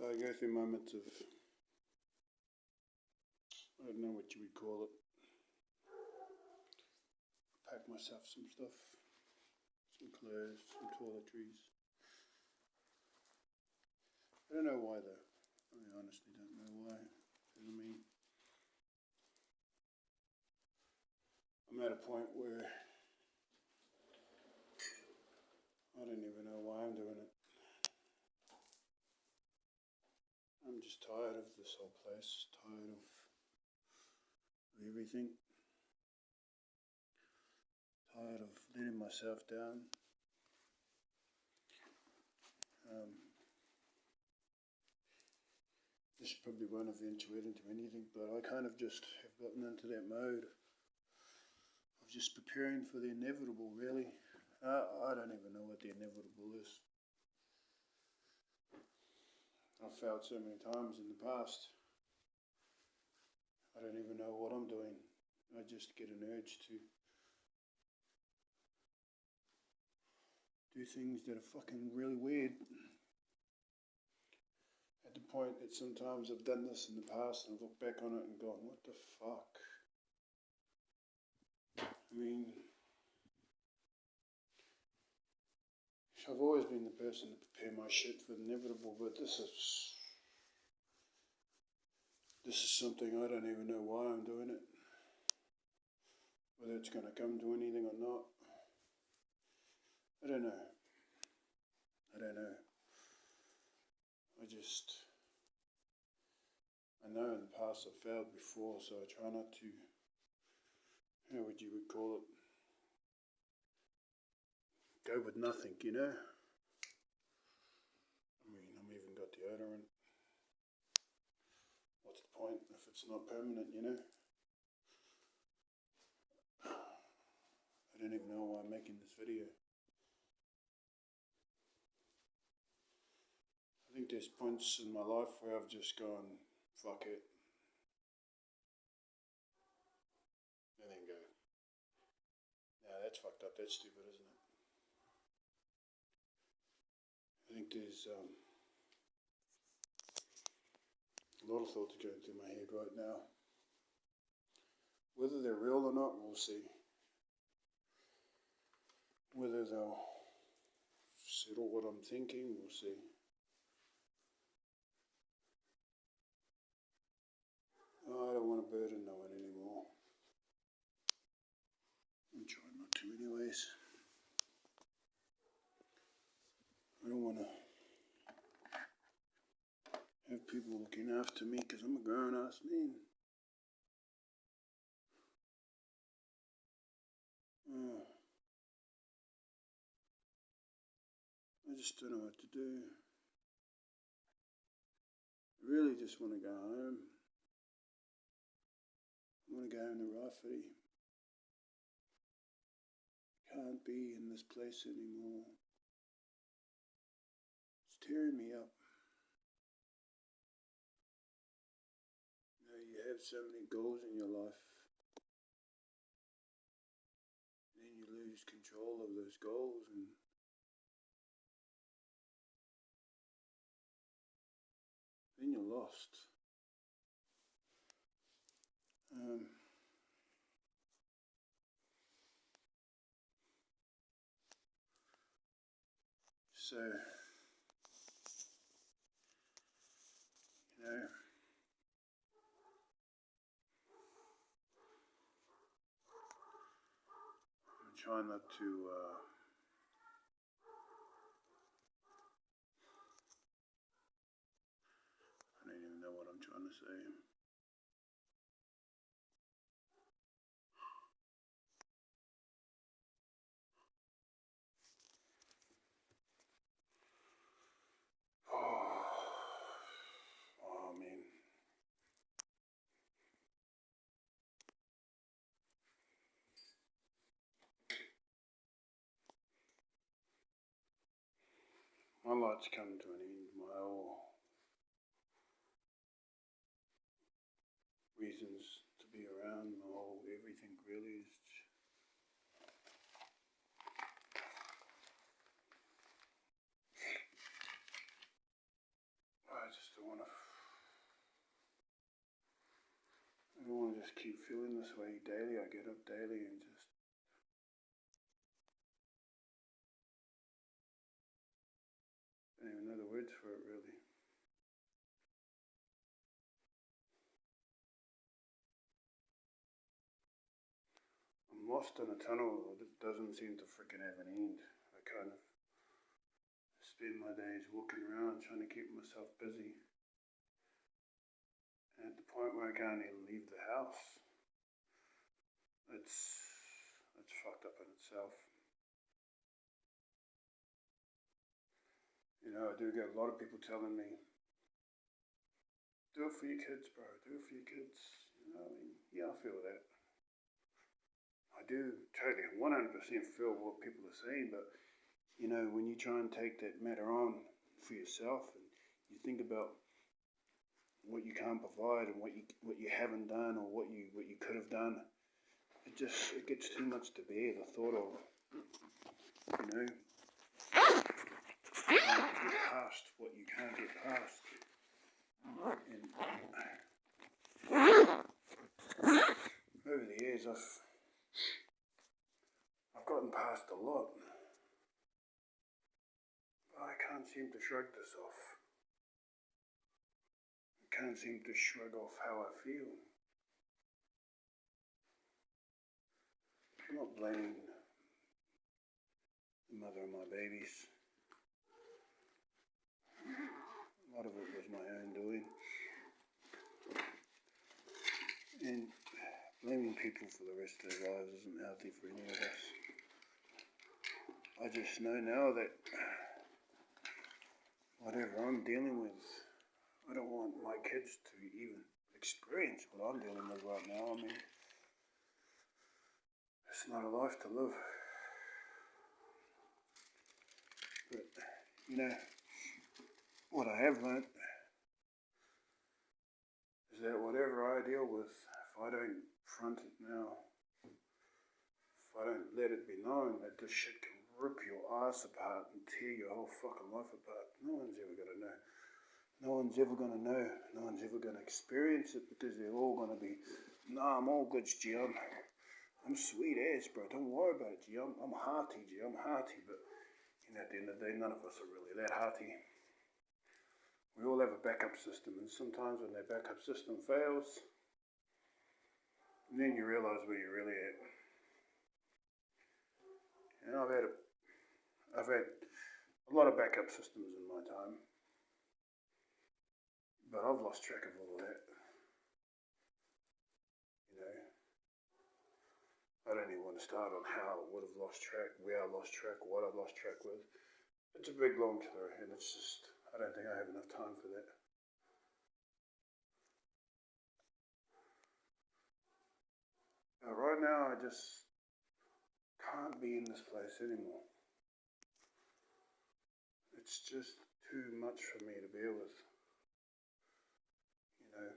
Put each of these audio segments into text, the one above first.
I go through moments of, I don't know what you would call it. Pack myself some stuff, some clothes, some toiletries. I don't know why though. I honestly don't know why. You know what I mean? I'm at a point where I don't even know why I'm doing it. I'm just tired of this whole place, tired of everything, tired of letting myself down. This probably won't eventuate into anything, but I kind of just have gotten into that mode of just preparing for the inevitable, really. I don't even know what the inevitable is. I've failed so many times in the past. I don't even know what I'm doing. I just get an urge to do things that are fucking really weird. At the point that sometimes I've done this in the past and I've looked back on it and gone, what the fuck? I mean, I've always been the person to prepare my shit for the inevitable, but this is something I don't even know why I'm doing it. Whether it's going to come to anything or not. I don't know. I know in the past I've failed before, so I try not to, how would you call it? Go with nothing, you know? I mean, I've even got deodorant. What's the point if it's not permanent, you know? I don't even know why I'm making this video. I think there's points in my life where I've just gone, fuck it. And then go, nah, that's fucked up, that's stupid, isn't it? I think there's a lot of thoughts going through my head right now. Whether they're real or not, we'll see. Whether they'll settle what I'm thinking, we'll see. Oh, I don't want to burden no one anymore. I'm trying not to anyways. I don't want to have people looking after me because I'm a grown-ass man. I just don't know what to do. I really just want to go home. I want to go home to Rafferty. Can't be in this place anymore. It's tearing me up. You know, you have so many goals in your life. And then you lose control of those goals and then you're lost. So, you know, I'm trying not to, I don't even know what I'm trying to say. Oh man. My life's come to an end. My whole reasons to be around, my whole everything really is. I just I just keep feeling this way daily. I get up daily and just don't even know the words for it really. I'm lost in a tunnel that doesn't seem to freaking have an end. I kind of spend my days walking around trying to keep myself busy. And at the point where I can't even leave the house, it's fucked up in itself. You know, I do get a lot of people telling me, do it for your kids, bro, do it for your kids. You know, I mean, yeah, I feel that. I do totally 100% feel what people are saying, but you know, when you try and take that matter on for yourself and you think about what you can't provide and what you haven't done or what you could have done, it gets too much to bear. The thought of, you know, trying to get past what you can't get past. And over the years, I've gotten past a lot, but I can't seem to shrug this off. I can't seem to shrug off how I feel. I'm not blaming the mother of my babies. A lot of it was my own doing. And blaming people for the rest of their lives isn't healthy for any of us. I just know now that whatever I'm dealing with, I don't want my kids to even experience what I'm dealing with right now. I mean, it's not a life to live. But, you know, what I have learnt is that whatever I deal with, if I don't front it now, if I don't let it be known that this shit can rip your ass apart and tear your whole fucking life apart, no one's ever going to know. No one's ever going to know. No one's ever going to experience it because they're all going to be, nah, I'm all good, G. I'm sweet ass, bro. Don't worry about it, G. I'm hearty, G. I'm hearty. But you know, at the end of the day, none of us are really that hearty. We all have a backup system, and sometimes when that backup system fails, then you realise where you're really at. And I've had a lot of backup systems in my time, but I've lost track of all of that. You know, I don't even want to start on how I would have lost track, where I lost track, what I lost track with. It's a big long story, and it's just, I don't think I have enough time for that. But right now, I just can't be in this place anymore. It's just too much for me to bear with. You know,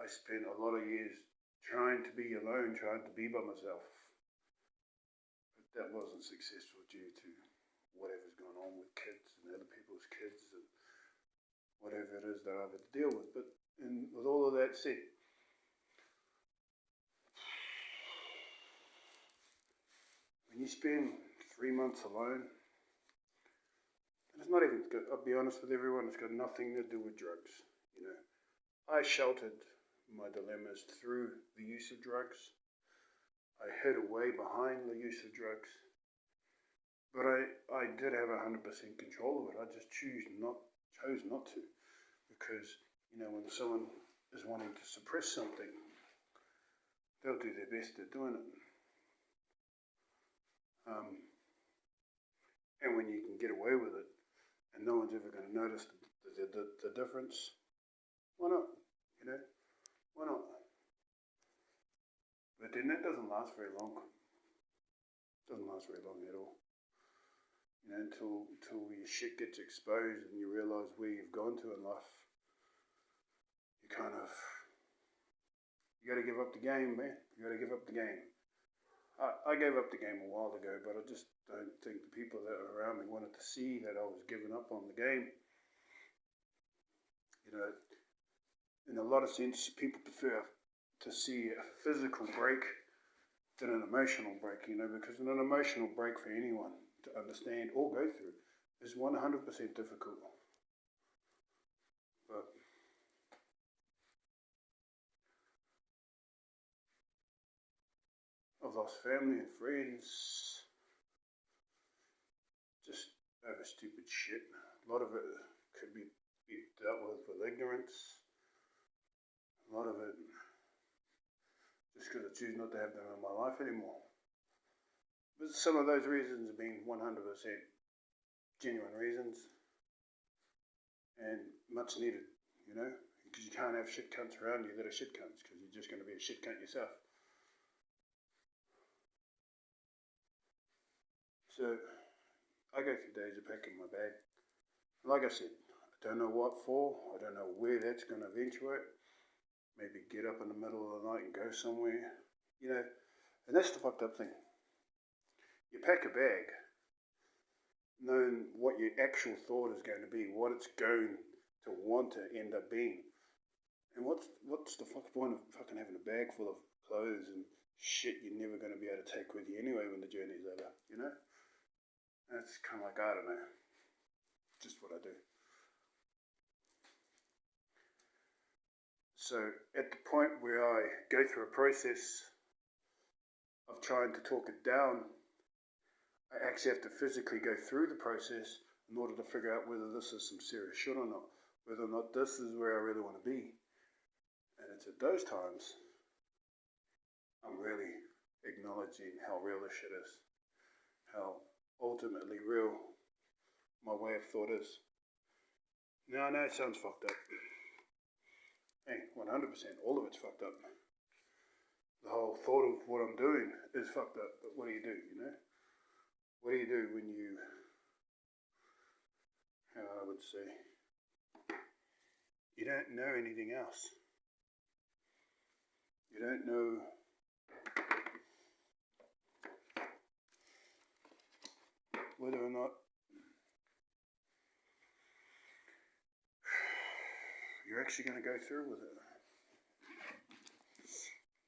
I spent a lot of years trying to be alone, trying to be by myself. But that wasn't successful due to whatever's going on with kids and other people's kids and whatever it is that I've had to deal with. But with all of that said, when you spend 3 months alone, and it's not even, I'll be honest with everyone, it's got nothing to do with drugs. You know, I sheltered my dilemmas through the use of drugs. I hid away behind the use of drugs. But I did have 100% control of it. I just chose not to. Because, you know, when someone is wanting to suppress something, they'll do their best at doing it. And when you can get away with it, and no one's ever going to notice the difference, why not? You know, why not? But then that doesn't last very long. It doesn't last very long at all. You know, until your shit gets exposed and you realise where you've gone to in life. You got to give up the game, man. You got to give up the game. I gave up the game a while ago, but I just don't think the people that were around me wanted to see that I was giving up on the game. You know, in a lot of sense, people prefer to see a physical break than an emotional break, because an emotional break for anyone to understand or go through is 100% difficult. But I've lost family and friends just over stupid shit. A lot of it could be dealt with ignorance. A lot of it just because I choose not to have them in my life anymore. But some of those reasons have been 100% genuine reasons and much needed, because you can't have shit cunts around you that are shit cunts, because you're just going to be a shit cunt yourself. So I go through days of packing my bag. Like I said, I don't know what for. I don't know where that's going to eventuate. Maybe get up in the middle of the night and go somewhere. And that's the fucked up thing. You pack a bag knowing what your actual thought is going to be, what it's going to want to end up being. And what's the fuck point of fucking having a bag full of clothes and shit you're never going to be able to take with you anyway when the journey's over, That's kind of like, I don't know, just what I do. So at the point where I go through a process of trying to talk it down, I actually have to physically go through the process in order to figure out whether this is some serious shit or not, whether or not this is where I really want to be. And it's at those times I'm really acknowledging how real this shit is, how ultimately real my way of thought is. Now I know it sounds fucked up. Hey, 100%, all of it's fucked up. The whole thought of what I'm doing is fucked up, but what do? What do you do when you, how I would say, you don't know anything else? You don't know whether or not you're actually going to go through with it.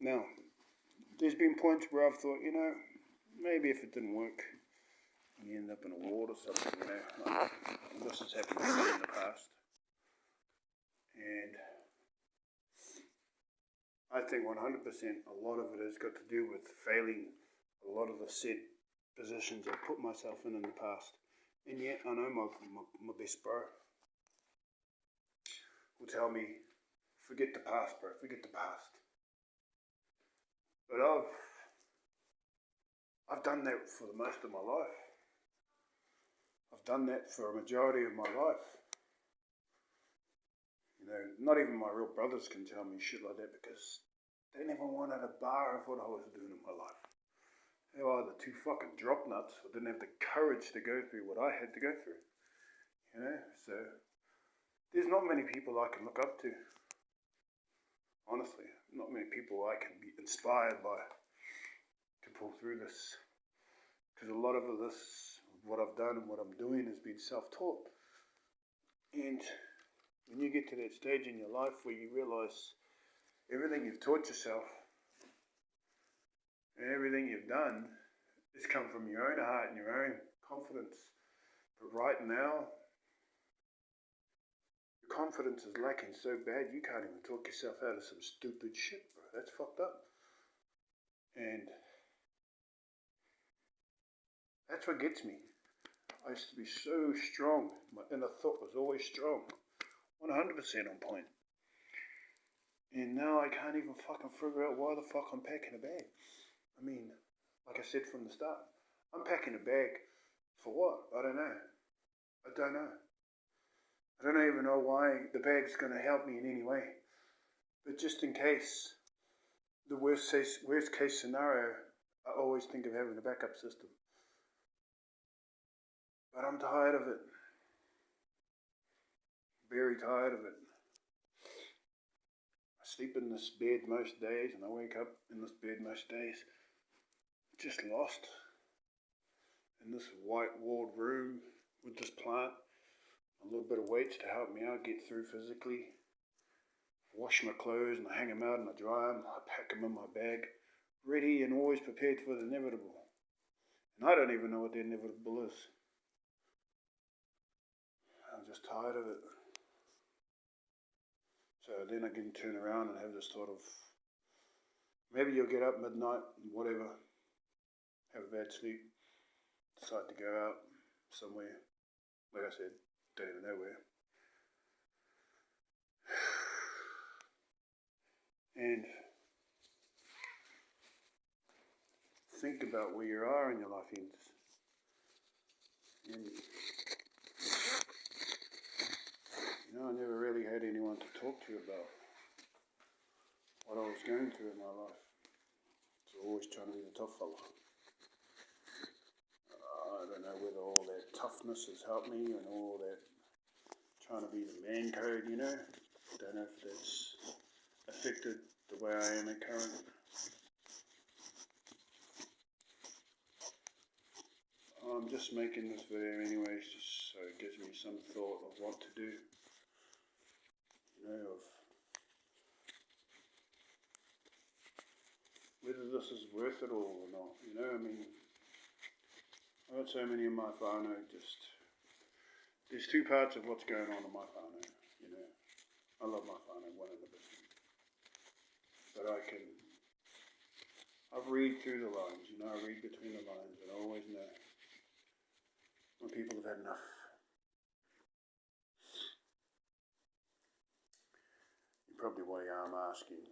Now, there's been points where I've thought, maybe if it didn't work, you end up in a ward or something, Like, this has happened to me in the past. And I think 100% a lot of it has got to do with failing a lot of the said positions I've put myself in the past. And yet I know my best bro will tell me, forget the past, bro, forget the past. But I've done that for the most of my life. I've done that for a majority of my life. Not even my real brothers can tell me shit like that because they never wanted a bar of what I was doing in my life. They were either too fucking drop nuts or didn't have the courage to go through what I had to go through. So there's not many people I can look up to. Honestly, not many people I can be inspired by to pull through this. Because a lot of this, what I've done and what I'm doing has been self-taught. And when you get to that stage in your life where you realise everything you've taught yourself and everything you've done has come from your own heart and your own confidence. But right now, your confidence is lacking so bad you can't even talk yourself out of some stupid shit, bro. That's fucked up. And that's what gets me. I used to be so strong. My inner thought was always strong. 100% on point. And now I can't even fucking figure out why the fuck I'm packing a bag. I mean, like I said from the start, I'm packing a bag for what? I don't know. I don't even know why the bag's going to help me in any way. But just in case, the worst case scenario, I always think of having a backup system. But I'm tired of it. Very tired of it. I sleep in this bed most days and I wake up in this bed most days. Just lost in this white walled room with this plant. A little bit of weights to help me out get through physically. wash my clothes and I hang them out and I dry them. I pack them in my bag, ready and always prepared for the inevitable. And I don't even know what the inevitable is. I'm just tired of it. So then I can turn around and have this thought of, maybe you'll get up midnight, whatever, have a bad sleep, decide to go out somewhere. Like I said, don't even know where. And think about where you are in your life ends. And I never really had anyone to talk to about what I was going through in my life. So always trying to be the tough fella. I don't know whether all that toughness has helped me and all that trying to be the man code, Don't know if that's affected the way I am at current. I'm just making this video anyways, just so it gives me some thought of what to do. Of whether this is worth it all or not. I've got so many in my whānau, there's two parts of what's going on in my whānau, I love my whānau, one in a bit. But I've read through the lines, I read between the lines, and I always know when people have had enough. Probably why I'm asking,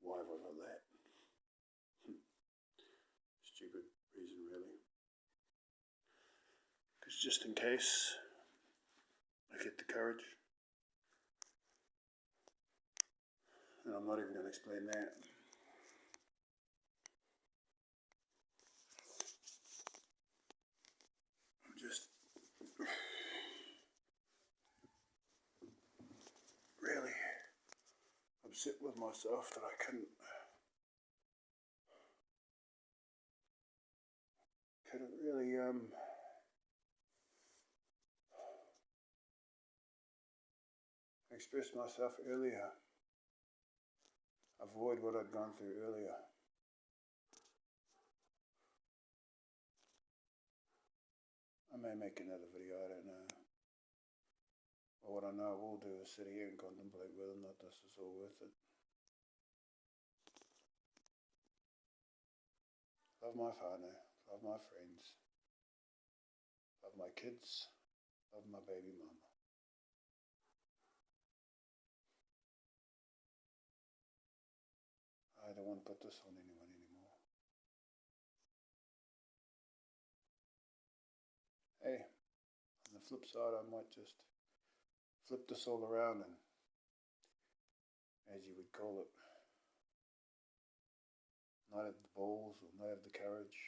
why have I got that? Stupid reason, really. Because just in case I get the courage, and I'm not even going to explain that. I'm just really upset with myself that I couldn't really express myself earlier, avoid what I'd gone through earlier. I may make another video, I don't know. But what I know I will do is sit here and contemplate whether or not this is all worth it. Love my whānau, love my friends, love my kids, love my baby mama. I don't want to put this on anyone anymore. Hey, on the flip side, I might just flip this all around and, as you would call it, not have the balls or not have the courage.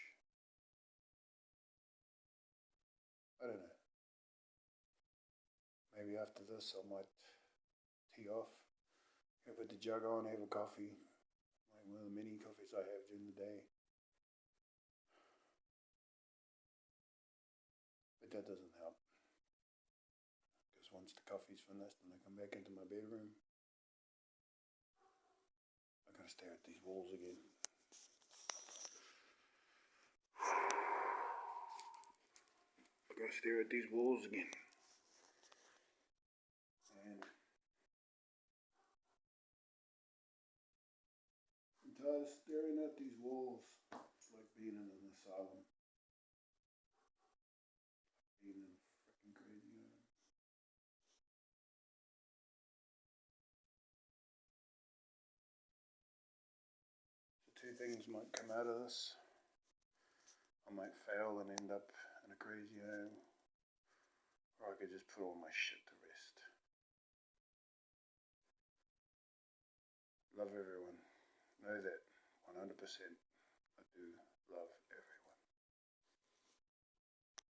I don't know. Maybe after this I might tee off, put the jug on, have a coffee, like one of the many coffees I have during the day. But that doesn't help. Because once the coffee's finished and I come back into my bedroom, I gotta stare at these walls again. I gotta stare at these walls again. And I'm tired of staring at these walls. It's like being in an asylum. Being in a freaking crazy home. So two things might come out of this. I might fail and end up in a crazy home, or I could just put all my shit to rest. Love everyone. Know that 100%.